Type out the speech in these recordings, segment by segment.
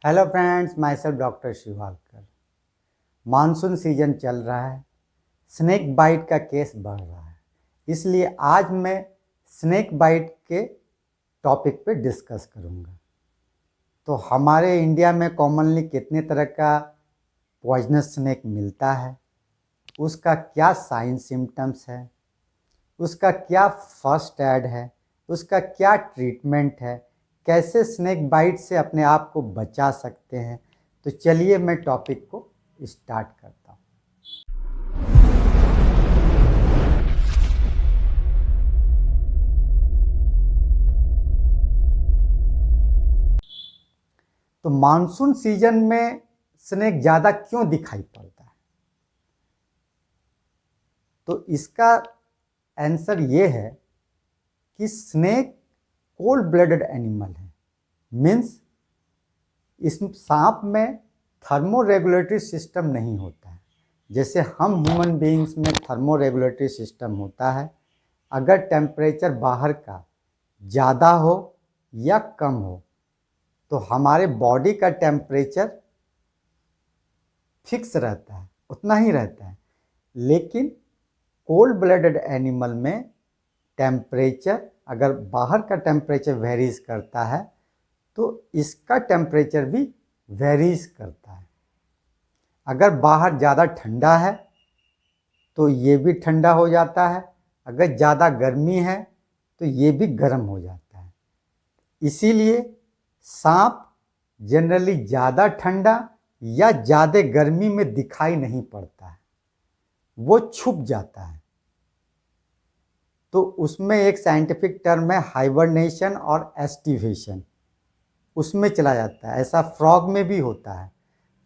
Hello friends, myself doctor Shivalkar. Monsoon season चल रहा है, स्नेक बाइट का केस बढ़ रहा है, इसलिए आज मैं स्नेक बाइट के टॉपिक पे डिस्कस करूँगा। तो हमारे इंडिया में कॉमनली कितने तरह का पॉइजनस स्नेक मिलता है, उसका क्या साइन सिम्टम्स है, उसका क्या फर्स्ट एड है, उसका क्या ट्रीटमेंट है, कैसे स्नेक बाइट से अपने आप को बचा सकते हैं। तो चलिए मैं टॉपिक को स्टार्ट करता हूँ। तो मानसून सीजन में स्नेक ज़्यादा क्यों दिखाई पड़ता है? तो इसका आंसर ये है कि स्नेक कोल्ड ब्लडेड एनिमल है। मीन्स इस सांप में थर्मो रेगुलेटरी सिस्टम नहीं होता है, जैसे हम ह्यूमन बीइंग्स में थर्मो रेगुलेटरी सिस्टम होता है। अगर टेम्परेचर बाहर का ज़्यादा हो या कम हो तो हमारे बॉडी का टेम्परेचर फिक्स रहता है, उतना ही रहता है। लेकिन कोल्ड ब्लडेड एनिमल में टेम्परेचर, अगर बाहर का टेम्परेचर वेरीज करता है तो इसका टेम्परेचर भी वेरीज करता है। अगर बाहर ज़्यादा ठंडा है तो ये भी ठंडा हो जाता है, अगर ज़्यादा गर्मी है तो ये भी गर्म हो जाता है। इसीलिए सांप जनरली ज़्यादा ठंडा या ज़्यादा गर्मी में दिखाई नहीं पड़ता है, वो छुप जाता है। तो उसमें एक साइंटिफिक टर्म है हाइबरनेशन और एस्टिवेशन, उसमें चला जाता है। ऐसा फ्रॉग में भी होता है।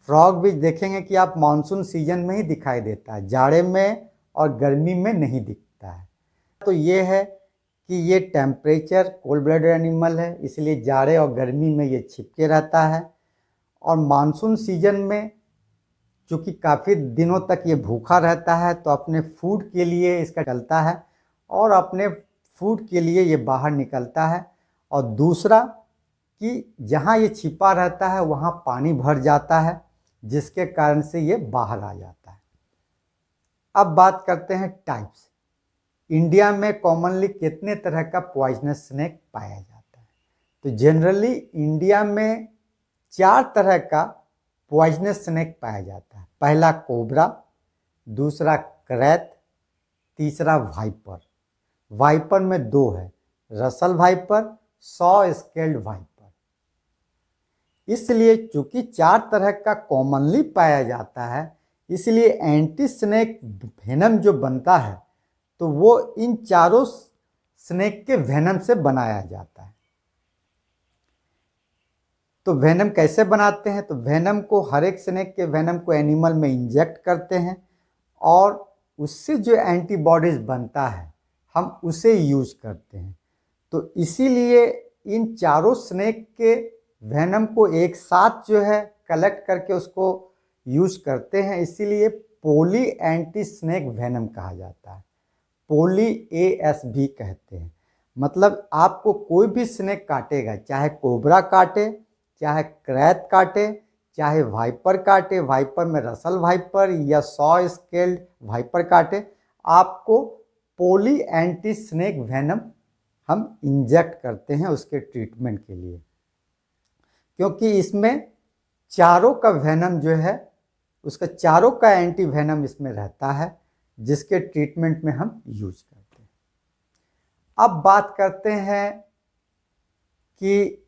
फ्रॉग भी देखेंगे कि आप मानसून सीजन में ही दिखाई देता है, जाड़े में और गर्मी में नहीं दिखता है। तो ये है कि ये टेम्परेचर कोल्ड ब्लडेड एनिमल है, इसलिए जाड़े और गर्मी में ये छिपके रहता है। और मानसून सीजन में चूँकि काफ़ी दिनों तक ये भूखा रहता है तो अपने फूड के लिए इसका चलता है और अपने फूड के लिए ये बाहर निकलता है। और दूसरा कि जहाँ ये छिपा रहता है वहाँ पानी भर जाता है, जिसके कारण से ये बाहर आ जाता है। अब बात करते हैं टाइप्स। इंडिया में कॉमनली कितने तरह का पॉइजनस स्नेक पाया जाता है? तो जनरली इंडिया में 4 तरह का पॉइजनस स्नेक पाया जाता है। पहला कोबरा, दूसरा करैत, तीसरा वाइपर। वाइपर में 2 है, Russell viper, saw scaled viper. इसलिए चूंकि 4 तरह का कॉमनली पाया जाता है, इसलिए एंटी स्नेक वेनम जो बनता है तो वो इन चारों स्नेक के वेनम से बनाया जाता है। तो वेनम कैसे बनाते हैं? तो वेनम को, हर एक स्नेक के वेनम को एनिमल में इंजेक्ट करते हैं और उससे जो एंटीबॉडीज बनता है हम उसे यूज करते हैं। तो इसीलिए इन चारों स्नेक के वेनम को एक साथ जो है कलेक्ट करके उसको यूज करते हैं, इसीलिए पोली एंटी स्नेक वेनम कहा जाता है। पोली AS भी कहते हैं। मतलब आपको कोई भी स्नेक काटेगा, चाहे कोबरा काटे, चाहे करैत काटे, चाहे वाइपर काटे, वाइपर में रसल वाइपर या सॉ स्केल्ड वाइपर काटे, आपको पोली एंटी स्नेक वेनम हम इंजेक्ट करते हैं उसके ट्रीटमेंट के लिए, क्योंकि इसमें चारों का वेनम जो है, उसका चारों का एंटी वेनम इसमें रहता है, जिसके ट्रीटमेंट में हम यूज करते हैं। अब बात करते हैं कि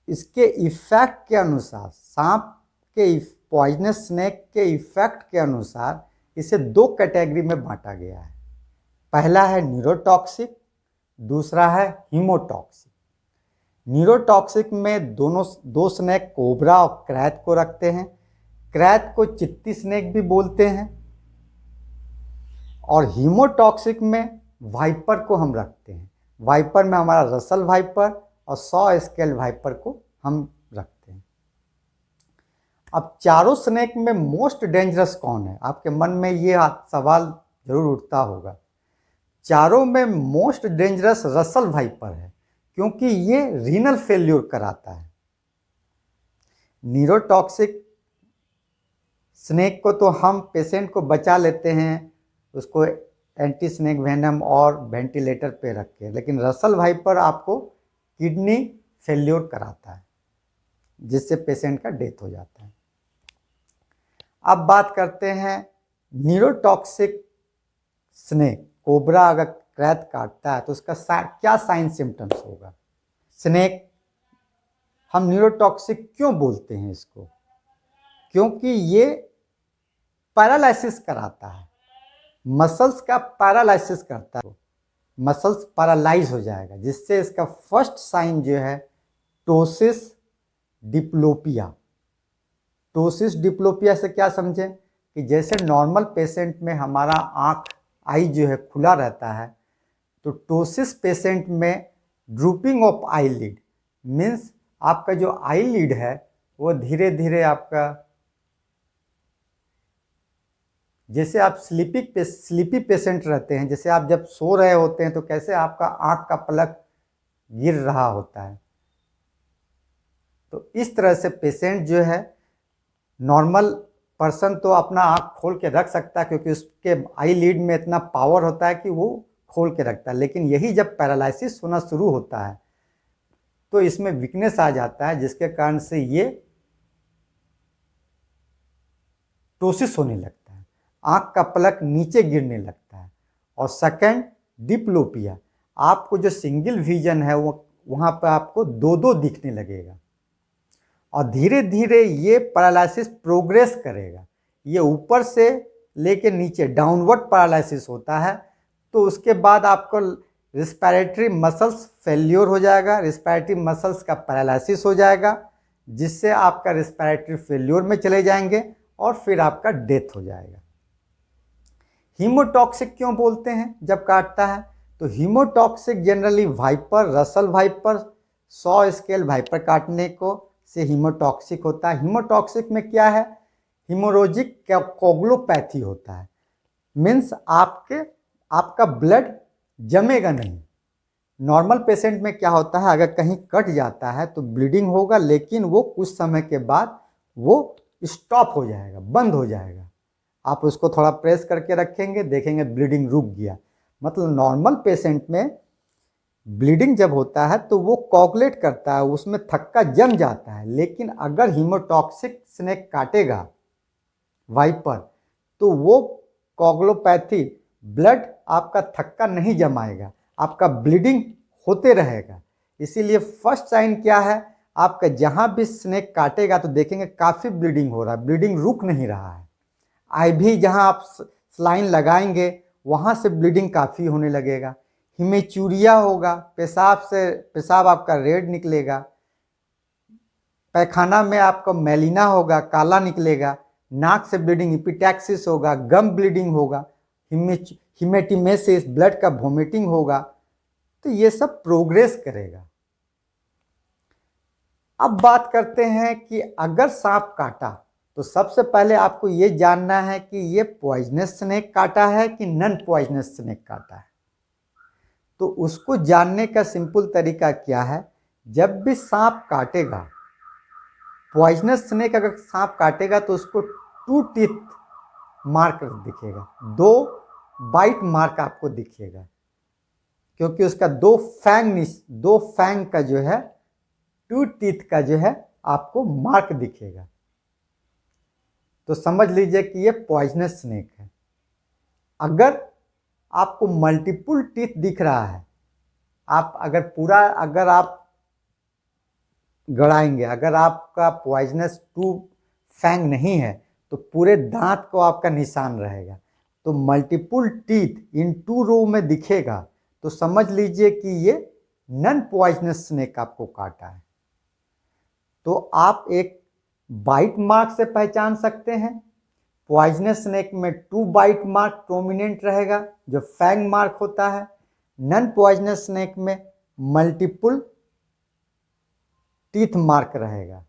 इसके इफेक्ट के अनुसार, सांप के पॉइजनस स्नेक के इफेक्ट के अनुसार इसे 2 कैटेगरी में बांटा गया है। पहला है न्यूरोटॉक्सिक, दूसरा है हीमोटॉक्सिक। न्यूरोटॉक्सिक में दोनों 2 स्नेक कोबरा और करैत को रखते हैं। करैत को चित्ती स्नेक भी बोलते हैं। और हीमोटॉक्सिक में वाइपर को हम रखते हैं। वाइपर में हमारा रसल वाइपर और सॉ स्केल वाइपर को हम रखते हैं। अब चारों स्नेक में मोस्ट डेंजरस कौन है? आपके मन में ये सवाल जरूर उठता होगा। चारों में मोस्ट डेंजरस रसल वाइपर है, क्योंकि ये रीनल फेल्यूर कराता है। न्यूरोटॉक्सिक स्नेक को तो हम पेशेंट को बचा लेते हैं, उसको एंटी स्नेक वेनम और वेंटिलेटर पे रख के, लेकिन रसल वाइपर आपको किडनी फेल्योर कराता है, जिससे पेशेंट का डेथ हो जाता है। अब बात करते हैं न्यूरोटॉक्सिक स्नेक, कोबरा अगर क्रैत काटता है तो उसका क्या साइन सिम्टम्स होगा। स्नेक हम न्यूरोटॉक्सिक क्यों बोलते हैं इसको, क्योंकि ये पैरालिसिस कराता है, मसल्स का पैरालिसिस करता है, मसल्स पैरालाइज हो जाएगा, जिससे इसका फर्स्ट साइन जो है टोसिस डिप्लोपिया। टोसिस डिप्लोपिया से क्या समझें कि जैसे नॉर्मल पेशेंट में हमारा आई जो है खुला रहता है, तो टोसिस पेशेंट में ड्रूपिंग ऑफ आईलिड मीन्स आपका जो आईलिड है वो धीरे धीरे आपका, जैसे आप स्लीपी पेशेंट रहते हैं, जैसे आप जब सो रहे होते हैं तो कैसे आपका आँख का पलक गिर रहा होता है, तो इस तरह से पेशेंट जो है, नॉर्मल पर्सन तो अपना आँख खोल के रख सकता है क्योंकि उसके आई लीड में इतना पावर होता है कि वो खोल के रखता है, लेकिन यही जब पैरालिसिस होना शुरू होता है तो इसमें वीकनेस आ जाता है, जिसके कारण से ये टोसिस होने लगता है, आँख का पलक नीचे गिरने लगता है। और सेकंड डिप्लोपिया, आपको जो सिंगल विजन है वो वहाँ पर आपको दो दो दिखने लगेगा, और धीरे धीरे ये पैरालिसिस प्रोग्रेस करेगा, ये ऊपर से लेके नीचे डाउनवर्ड पैरालिसिस होता है। तो उसके बाद आपको रिस्पायरेटरी मसल्स फेल्योर हो जाएगा, रिस्पायरेटरी मसल्स का पैरालिसिस हो जाएगा, जिससे आपका रिस्पायरेटरी फेल्योर में चले जाएंगे और फिर आपका डेथ हो जाएगा। हीमोटॉक्सिक क्यों बोलते हैं जब काटता है, तो haemotoxic generally viper, Russell viper, 100 scale viper काटने को से हीमोटॉक्सिक होता है। हीमोटॉक्सिक में क्या है, हीमोरोजिक कोगुलोपैथी होता है, मीन्स आपका ब्लड जमेगा नहीं। नॉर्मल पेशेंट में क्या होता है, अगर कहीं कट जाता है तो ब्लीडिंग होगा, लेकिन वो कुछ समय के बाद वो स्टॉप हो जाएगा, बंद हो जाएगा। आप उसको थोड़ा प्रेस करके रखेंगे, देखेंगे ब्लीडिंग रुक गया। मतलब नॉर्मल पेशेंट में ब्लीडिंग जब होता है तो वो कोगुलेट करता है, उसमें थक्का जम जाता है, लेकिन अगर हीमोटॉक्सिक स्नेक काटेगा वाइपर तो वो कोगुलोपैथी ब्लड आपका थक्का नहीं जमाएगा, आपका ब्लीडिंग होते रहेगा। इसीलिए फर्स्ट साइन क्या है, आपका जहाँ भी स्नेक काटेगा तो देखेंगे काफ़ी ब्लीडिंग हो रहा है, ब्लीडिंग रुक नहीं रहा है। आईवी जहाँ आप स्लाइन लगाएंगे वहाँ से ब्लीडिंग काफ़ी होने लगेगा। हिमेचूरिया होगा, पेशाब आपका रेड निकलेगा, पैखाना में आपका मेलिना होगा, काला निकलेगा, नाक से ब्लीडिंग, इपिटैक्सिस होगा, गम ब्लीडिंग होगा, हिमेटिमेसिस, ब्लड का वोमिटिंग होगा। तो ये सब प्रोग्रेस करेगा। अब बात करते हैं कि अगर सांप काटा तो सबसे पहले आपको ये जानना है कि ये पॉइजनस स्नेक काटा है कि नॉन पॉइजनस स्नेक काटा है। तो उसको जानने का सिंपल तरीका क्या है, जब भी सांप काटेगा, पॉइजनस स्नेक अगर सांप काटेगा तो उसको 2 टीथ मार्क दिखेगा, 2 बाइट मार्क आपको दिखेगा, क्योंकि उसका 2 फैंग का जो है 2 टीथ का जो है आपको मार्क दिखेगा। तो समझ लीजिए कि ये पॉइजनस स्नेक है। अगर आपको मल्टीपल टीथ दिख रहा है, अगर आप गड़ाएंगे, अगर आपका पॉइजनस 2 फैंग नहीं है तो पूरे दांत को आपका निशान रहेगा। तो मल्टीपल टीथ इन 2 रो में दिखेगा तो समझ लीजिए कि ये नॉन पॉइजनस स्नेक आपको काटा है। तो आप एक बाइट मार्क से पहचान सकते हैं। पॉइजनस स्नेक में 2 बाइट मार्क प्रोमिनेंट रहेगा जो फैंग मार्क होता है, नॉन पॉइजनस स्नेक में मल्टीपल टीथ मार्क रहेगा।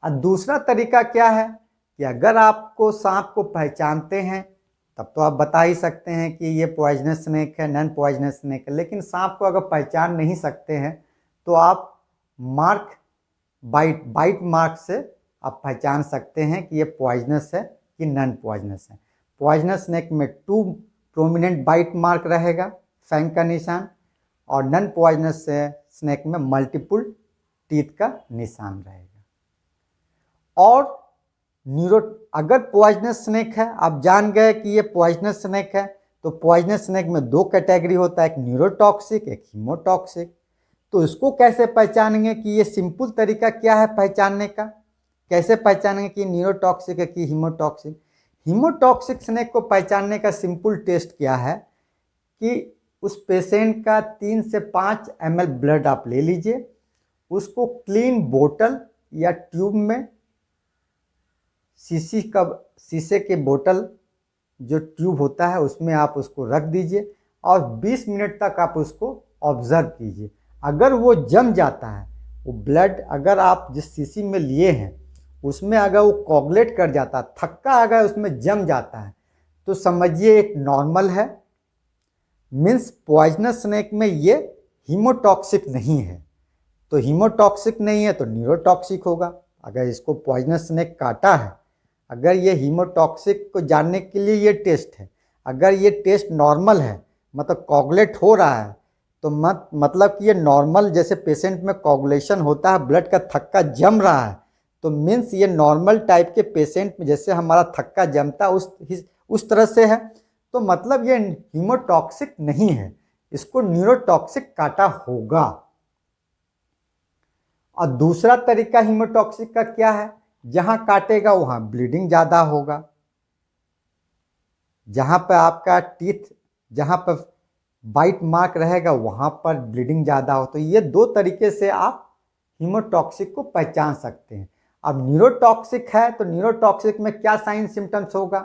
और दूसरा तरीका क्या है कि अगर आपको सांप को पहचानते हैं तब तो आप बता ही सकते हैं कि ये पॉइजनस स्नेक है, नॉन पॉइजनस स्नेक है। लेकिन सांप को अगर पहचान नहीं सकते हैं तो आप मार्क बाइट मार्क से आप पहचान सकते हैं कि ये पॉइजनस है कि नॉन पॉइजनस है। पॉइजनस स्नेक में 2 प्रोमिनेंट बाइट मार्क रहेगा, फैंग का निशान, और नॉन पॉइजनस स्नेक में मल्टीपल टीथ का निशान रहेगा। और अगर पॉइजनस स्नेक है, आप जान गए कि ये पॉइजनस स्नेक है, तो पॉइजनस स्नेक में 2 कैटेगरी होता है, एक न्यूरोटॉक्सिक, एक हीमोटॉक्सिक। तो इसको कैसे पहचानेंगे कि ये सिंपल तरीका क्या है पहचानने का, कैसे पहचानेंगे कि न्यूरोटॉक्सिक है कि हीमोटॉक्सिक। हीमोटॉक्सिक स्नेक को पहचानने का सिंपल टेस्ट क्या है कि उस पेशेंट का 3 से 5 ml ब्लड आप ले लीजिए, उसको क्लीन बोतल या ट्यूब में, शीशे के बोतल जो ट्यूब होता है उसमें आप उसको रख दीजिए और 20 मिनट तक आप उसको ऑब्जर्व कीजिए। अगर वो जम जाता है, वो ब्लड अगर आप जिस शीशी में लिए हैं उसमें अगर वो कोगुलेट कर जाता है, थक्का अगर उसमें जम जाता है, तो समझिए एक नॉर्मल है, मीन्स पॉइजनस स्नेक में ये हीमोटॉक्सिक नहीं है। तो हीमोटॉक्सिक नहीं है तो न्यूरोटॉक्सिक होगा। अगर इसको पॉइजनस स्नेक काटा है, अगर ये हीमोटॉक्सिक को जानने के लिए ये टेस्ट है, अगर ये टेस्ट नॉर्मल है, मतलब कोगुलेट हो रहा है, तो मतलब कि ये नॉर्मल, जैसे पेशेंट में कोगुलेशन होता है, ब्लड का थक्का जम रहा है, तो मीन्स ये नॉर्मल टाइप के पेशेंट में जैसे हमारा थक्का जमता उस तरह से है, तो मतलब ये हीमोटॉक्सिक नहीं है, इसको न्यूरोटॉक्सिक काटा होगा। और दूसरा तरीका हीमोटॉक्सिक का क्या है, जहां काटेगा वहां ब्लीडिंग ज़्यादा होगा, जहां पर आपका टीथ, जहां पर बाइट मार्क रहेगा वहां पर ब्लीडिंग ज़्यादा हो। तो ये 2 तरीके से आप हीमोटॉक्सिक को पहचान सकते हैं। अब न्यूरोटॉक्सिक है तो न्यूरोटॉक्सिक में क्या साइन सिम्टम्स होगा,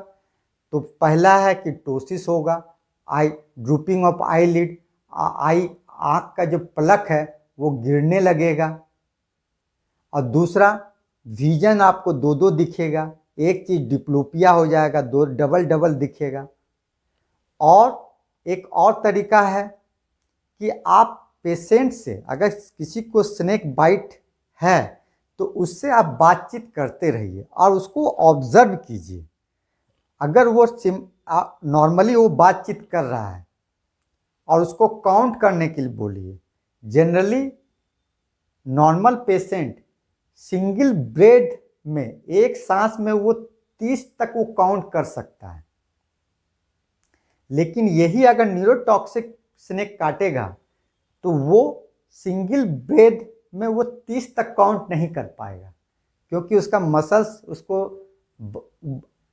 तो पहला है कि टोसिस होगा, ड्रूपिंग ऑफ आईलिड, आँख का जो पलक है वो गिरने लगेगा। और दूसरा, विजन आपको 2 दिखेगा, एक चीज़ डिप्लोपिया हो जाएगा, 2 डबल दिखेगा। और एक और तरीका है कि आप पेशेंट से, अगर किसी को स्नेक बाइट है तो उससे आप बातचीत करते रहिए और उसको ऑब्जर्व कीजिए। अगर वो नॉर्मली वो बातचीत कर रहा है और उसको काउंट करने के लिए बोलिए। Generally normal patient single breath में, एक सांस में वो 30 तक वो काउंट कर सकता है, लेकिन यही अगर न्यूरोटॉक्सिक स्नेक काटेगा तो वो सिंगल ब्रेथ में वो 30 तक काउंट नहीं कर पाएगा, क्योंकि उसका मसल्स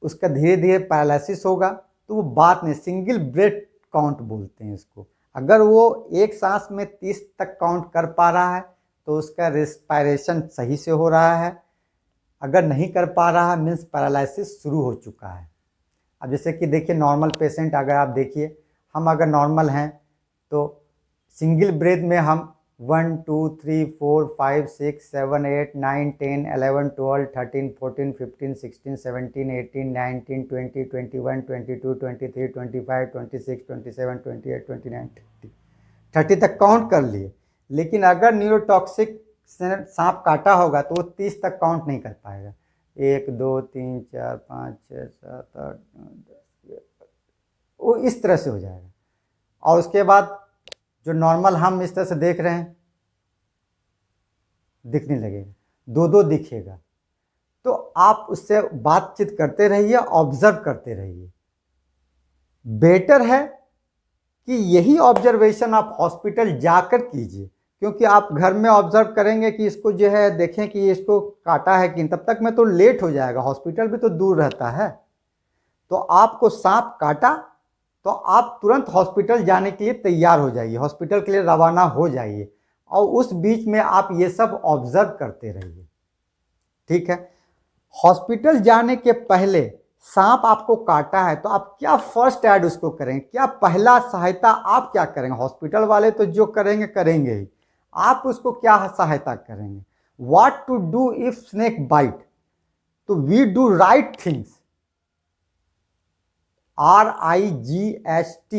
उसका धीरे धीरे पैरालिसिस होगा, तो वो बात नहीं, सिंगल ब्रेथ काउंट बोलते हैं इसको। अगर वो एक सांस में 30 तक काउंट कर पा रहा है तो उसका रेस्पिरेशन सही से हो रहा है, अगर नहीं कर पा रहा है मीन्स पैरालिसिस शुरू हो चुका है। अब जैसे कि देखिए नॉर्मल पेशेंट, अगर आप देखिए, हम अगर नॉर्मल हैं तो सिंगल ब्रेथ में हम 1 2 3 4 5 6 7 8 9 10 11 12 13 14 15 16 17 18 19 20 21 22 23 25 26 27 28 29 30 तक काउंट कर लिए। लेकिन अगर न्यूरोटॉक्सिक सांप काटा होगा तो वो 30 तक काउंट नहीं कर पाएगा। 1 2 3 4 5 6 7 8 9 10, वो इस तरह से हो जाएगा। और उसके बाद जो नॉर्मल हम इस तरह से देख रहे हैं, दिखने लगेगा, 2 दिखेगा। तो आप उससे बातचीत करते रहिए, ऑब्जर्व करते रहिए। बेटर है कि यही ऑब्जर्वेशन आप हॉस्पिटल जाकर कीजिए, क्योंकि आप घर में ऑब्जर्व करेंगे कि इसको जो है देखें कि इसको काटा है कि, तब तक में तो लेट हो जाएगा, हॉस्पिटल भी तो दूर रहता है। तो आपको सांप काटा तो आप तुरंत हॉस्पिटल जाने के लिए तैयार हो जाइए, हॉस्पिटल के लिए रवाना हो जाइए, और उस बीच में आप ये सब ऑब्जर्व करते रहिए, ठीक है। हॉस्पिटल जाने के पहले सांप आपको काटा है तो आप क्या फर्स्ट एड उसको करेंगे, क्या पहला सहायता आप क्या करेंगे। हॉस्पिटल वाले तो जो करेंगे करेंगे ही, आप उसको क्या सहायता करेंगे। What to do if snake bite, तो we do right things, RIGHT,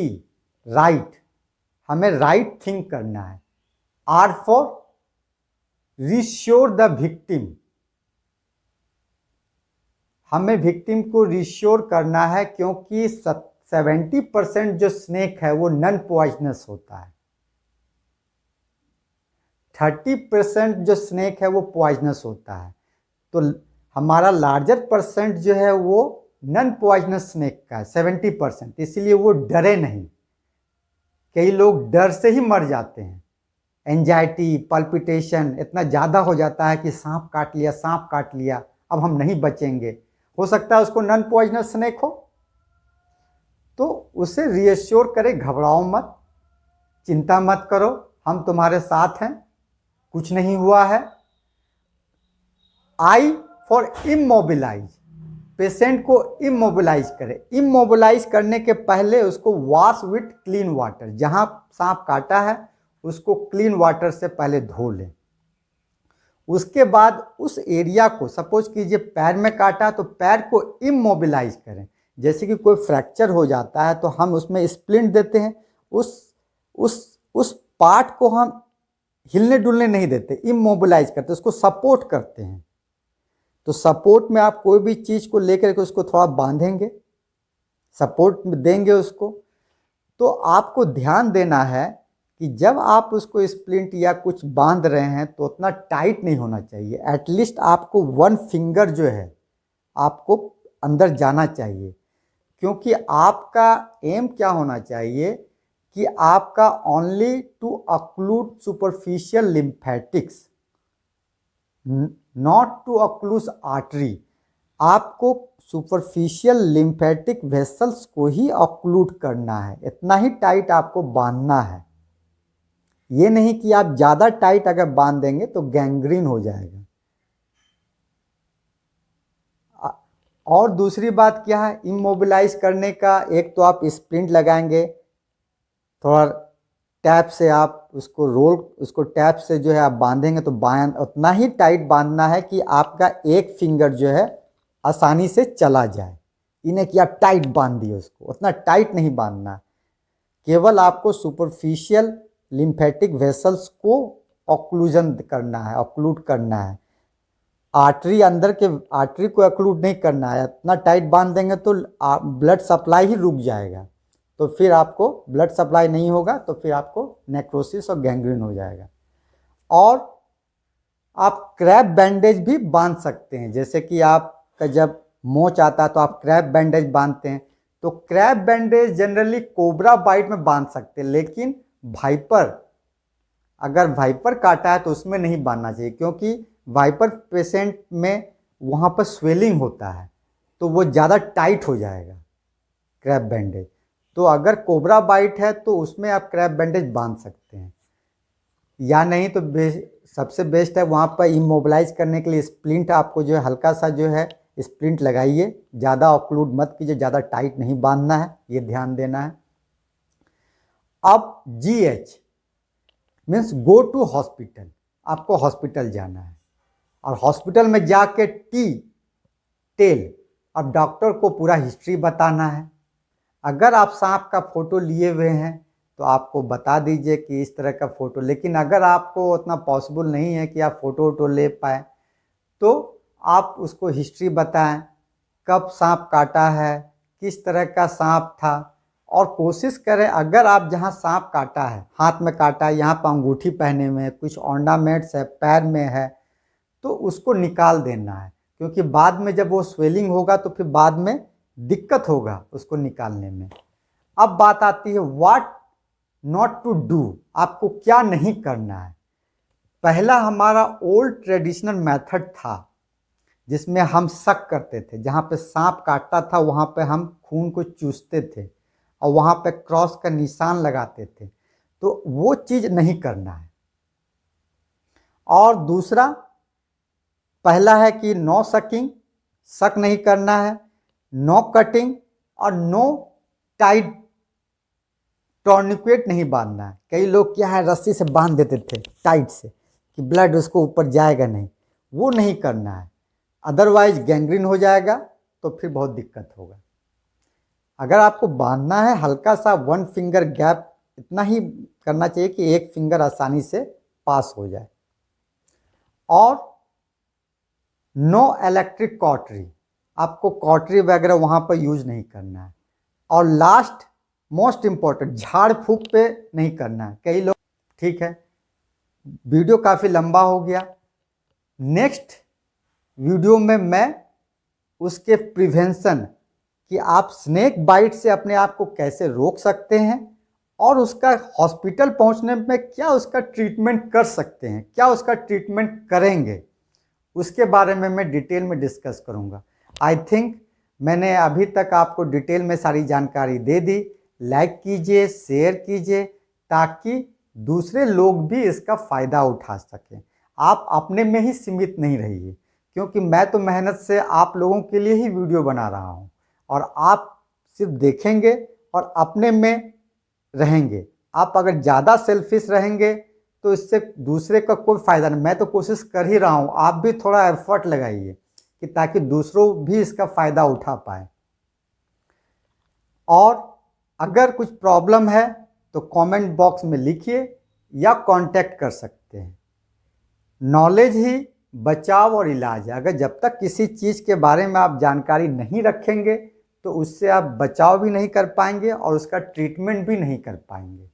right, हमें राइट थिंग करना है। R for reassure the victim, हमें विक्टिम को रिश्योर करना है, क्योंकि 70% जो स्नेक है वो नॉन पॉइजनस होता है, 30% जो स्नेक है वो पॉइजनस होता है। तो हमारा लार्जर परसेंट जो है वो नॉन पॉइजनस स्नेक का है 70%, इसलिए वो डरे नहीं। कई लोग डर से ही मर जाते हैं, एंजाइटी पल्पिटेशन इतना ज़्यादा हो जाता है कि सांप काट लिया, सांप काट लिया, अब हम नहीं बचेंगे। हो सकता है उसको नॉन पॉइजनस स्नेक हो, तो उसे रीएश्योर करें, घबराओ मत, चिंता मत करो, हम तुम्हारे साथ हैं, कुछ नहीं हुआ है। आई फॉर इमोबिलाइज, पेशेंट को इमोबिलाइज करें। इमोबिलाइज करने के पहले उसको वॉश विथ क्लीन वाटर, जहां सांप काटा है उसको क्लीन वाटर से पहले धो लें। उसके बाद उस एरिया को, सपोज कीजिए पैर में काटा तो पैर को इमोबिलाइज करें। जैसे कि कोई फ्रैक्चर हो जाता है तो हम उसमें स्प्लिंट देते हैं, उस पार्ट को हम हिलने डुलने नहीं देते, इमोबिलाइज करते, उसको सपोर्ट करते हैं। तो सपोर्ट में आप कोई भी चीज़ को लेकर के उसको थोड़ा बांधेंगे, सपोर्ट देंगे उसको। तो आपको ध्यान देना है कि जब आप उसको स्प्लिंट या कुछ बांध रहे हैं तो उतना टाइट नहीं होना चाहिए, एटलीस्ट आपको 1 फिंगर जो है आपको अंदर जाना चाहिए। क्योंकि आपका एम क्या होना चाहिए कि आपका only to occlude superficial lymphatics, not to occlude artery. आपको सुपरफिशियल लिम्फेटिक वेसल्स को ही अक्लूड करना है, इतना ही टाइट आपको बांधना है। ये नहीं कि आप ज़्यादा टाइट अगर बांध देंगे तो गैंग्रीन हो जाएगा। और दूसरी बात क्या है इमोबिलाइज करने का, एक तो आप स्प्लिंट लगाएंगे, थोड़ा टैप से आप उसको टैप से जो है आप बांधेंगे तो उतना ही टाइट बांधना है कि आपका एक फिंगर जो है आसानी से चला जाए। इन्हें कि आप टाइट बांध दिए उसको, उतना टाइट नहीं बांधना, केवल आपको सुपरफिशियल लिम्फेटिक वेसल्स को ऑक्लूजन करना है, ऑक्लूड करना है। आर्टरी को ऑक्लूड नहीं करना है। इतना टाइट बांध देंगे तो ब्लड सप्लाई ही रुक जाएगा, तो फिर आपको ब्लड सप्लाई नहीं होगा, तो फिर आपको नेक्रोसिस और गैंग्रीन हो जाएगा। और आप क्रैब बैंडेज भी बांध सकते हैं, जैसे कि आपका जब मोच आता है तो आप क्रैब बैंडेज बांधते हैं। तो crepe bandage generally cobra bite में बांध सकते हैं, लेकिन अगर वाइपर काटा है तो उसमें नहीं बांधना चाहिए, क्योंकि वाइपर पेशेंट में वहाँ पर स्वेलिंग होता है तो वो ज़्यादा टाइट हो जाएगा क्रैब बैंडेज। तो अगर कोबरा बाइट है तो उसमें आप क्रैब बैंडेज बांध सकते हैं, या नहीं तो सबसे बेस्ट है वहाँ पर इमोबिलाइज करने के लिए स्प्लिंट आपको जो है हल्का सा जो है स्प्लिंट लगाइए, ज़्यादा ऑक्लूड मत कीजिए, ज़्यादा टाइट नहीं बांधना है, ये ध्यान देना है। अब GH means go to hospital, आपको हॉस्पिटल जाना है और हॉस्पिटल में जाके टेल, अब डॉक्टर को पूरा हिस्ट्री बताना है। अगर आप सांप का फोटो लिए हुए हैं तो आपको बता दीजिए कि इस तरह का फ़ोटो, लेकिन अगर आपको उतना पॉसिबल नहीं है कि आप फ़ोटो वोटो ले पाए तो आप उसको हिस्ट्री बताएं, कब सांप काटा है, किस तरह का सांप था, और कोशिश करें अगर आप जहां सांप काटा है, हाथ में काटा है, यहाँ पर अंगूठी पहने में कुछ ऑर्नामेंट्स है, पैर में है, तो उसको निकाल देना है, क्योंकि बाद में जब वो स्वेलिंग होगा तो फिर बाद में दिक्कत होगा उसको निकालने में। अब बात आती है व्हाट नॉट टू डू, आपको क्या नहीं करना है। पहला हमारा ओल्ड ट्रेडिशनल मेथड था जिसमें हम शक करते थे, जहाँ पे सांप काटता था वहाँ पे हम खून को चूसते थे और वहाँ पे क्रॉस का निशान लगाते थे, तो वो चीज़ नहीं करना है। और दूसरा, पहला है कि नो सकिंग, शक नहीं करना है, नो कटिंग और नो टाइट, टॉर्निकेट नहीं बांधना है। कई लोग क्या है रस्सी से बांध देते थे टाइट से कि ब्लड उसको ऊपर जाएगा नहीं, वो नहीं करना है, अदरवाइज गैंग्रीन हो जाएगा तो फिर बहुत दिक्कत होगा। अगर आपको बांधना है हल्का सा 1 फिंगर गैप इतना ही करना चाहिए कि एक फिंगर आसानी से पास हो जाए। और नो इलेक्ट्रिक कॉटरी, आपको कॉटरी वगैरह वहाँ पर यूज नहीं करना है। और लास्ट मोस्ट इम्पॉर्टेंट, झाड़ फूक पे नहीं करना है। कई लोग, ठीक है, वीडियो काफ़ी लंबा हो गया। नेक्स्ट वीडियो में मैं उसके प्रिवेंशन कि आप स्नेक बाइट से अपने आप को कैसे रोक सकते हैं और उसका हॉस्पिटल पहुंचने में क्या उसका ट्रीटमेंट कर सकते हैं, क्या उसका ट्रीटमेंट करेंगे, उसके बारे में मैं डिटेल में डिस्कस करूंगा। आई थिंक मैंने अभी तक आपको डिटेल में सारी जानकारी दे दी। लाइक कीजिए, शेयर कीजिए, ताकि दूसरे लोग भी इसका फ़ायदा उठा सकें। आप अपने में ही सीमित नहीं रहिए, क्योंकि मैं तो मेहनत से आप लोगों के लिए ही वीडियो बना रहा हूँ और आप सिर्फ देखेंगे और अपने में रहेंगे। आप अगर ज़्यादा सेल्फिश रहेंगे तो इससे दूसरे का कोई फ़ायदा नहीं। मैं तो कोशिश कर ही रहा हूँ, आप भी थोड़ा एफर्ट लगाइए कि ताकि दूसरों भी इसका फ़ायदा उठा पाए। और अगर कुछ प्रॉब्लम है तो कमेंट बॉक्स में लिखिए या कांटेक्ट कर सकते हैं। नॉलेज ही बचाव और इलाज है। अगर जब तक किसी चीज़ के बारे में आप जानकारी नहीं रखेंगे तो उससे आप बचाव भी नहीं कर पाएंगे और उसका ट्रीटमेंट भी नहीं कर पाएंगे।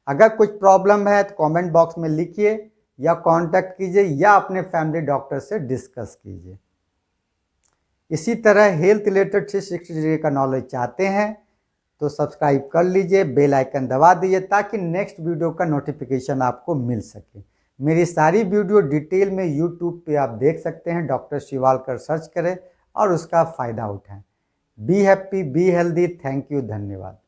अगर कुछ प्रॉब्लम है तो कमेंट बॉक्स में लिखिए या कांटेक्ट कीजिए या अपने फैमिली डॉक्टर से डिस्कस कीजिए। इसी तरह हेल्थ रिलेटेड 360 डिग्री का नॉलेज चाहते हैं तो सब्सक्राइब कर लीजिए, बेल आइकन दबा दीजिए ताकि नेक्स्ट वीडियो का नोटिफिकेशन आपको मिल सके। मेरी सारी वीडियो डिटेल में यूट्यूब पे आप देख सकते हैं, डॉक्टर शिवालकर सर्च करें और उसका फ़ायदा उठाएं। Be happy, be healthy. Thank you, धन्यवाद।